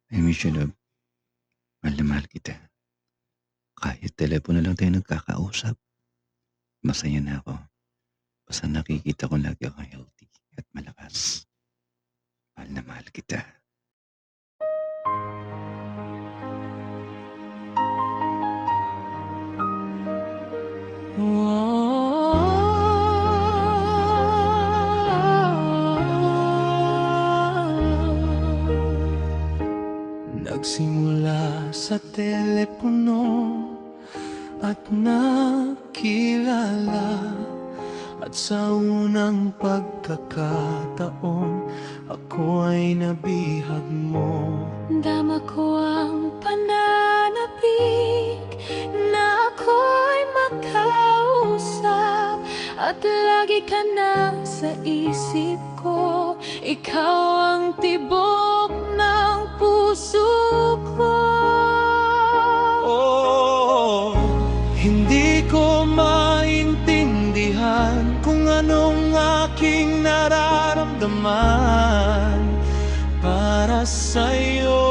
I miss you, love. Mahal na mahal kita. Kahit telepono lang tayo nagkakausap, masaya na ako. Basta nakikita ko lagi ako healthy at malakas. Mahal na mahal kita. Nagsimula sa telepono at nakilala, at sa unang pagkakataon ako ay nabihag mo. Dama ko ang pananabik na ako'y makausap, at lagi ka na sa isip ko. Ikaw ang tibok ng puso ko. Oh, hindi ko maintindihan kung anong aking nararamdaman para sa'yo.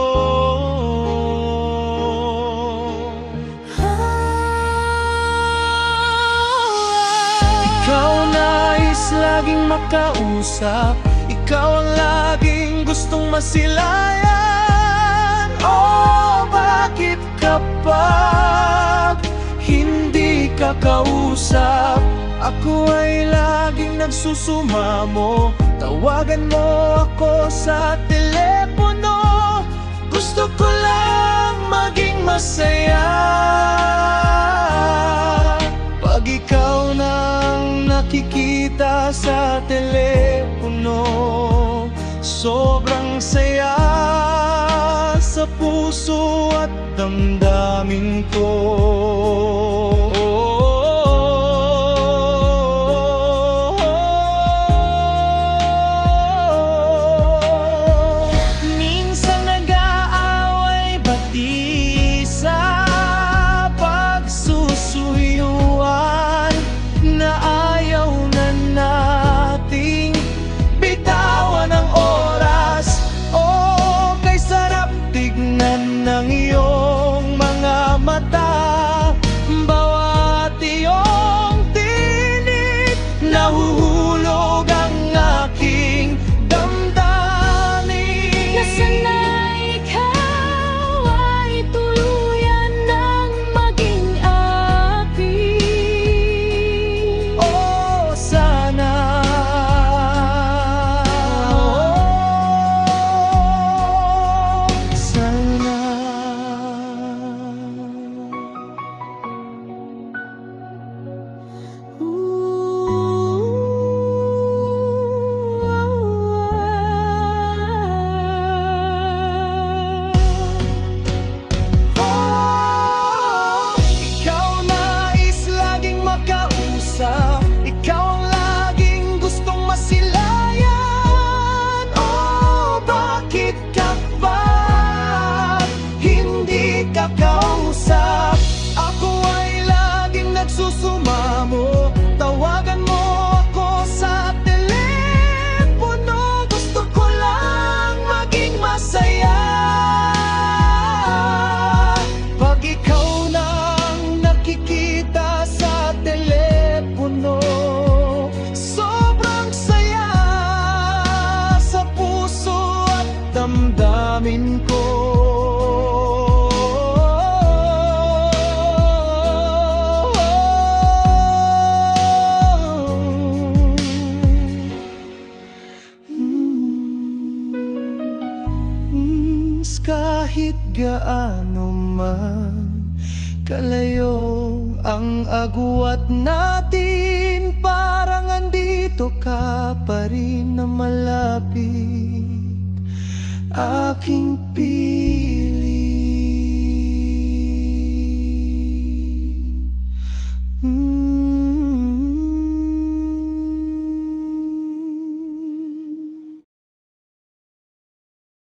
Ikaw nais laging makausap, ikaw ang laging gustong masilayan. Oh, bakit kapag hindi ka kausap, ako ay laging nagsusumamo? Tawagan mo ako sa telepono, gusto ko lang maging masaya. Pag ikaw nang nakikita sa telepono, sobrang saya sa puso at damdamin ko. Minsan nag-aaway bati sa pagsusuyuan, na ayaw na nating bitawan ang oras. Oh, kay sarap tignan ng iyong mga mata, bawat iyong tinig, nahuhulog ang aking damdamin. Nasanay ikaw ay tuluyan ng maging akin. Oh, sana ikaw nais laging makausap, ikaw ang laging gustong masilayan. Oh, bakit kapag hindi ka kausap, ako ay laging nagsusumamo? Tawagan mo ako sa telepono, gusto ko lang maging masaya. Pag ikaw nang nakikita sa telepono, sobrang saya sa puso at damdamin ko. Kahit gaano man kalayo ang agwat natin, parang andito ka pa rin na malapit, aking piling.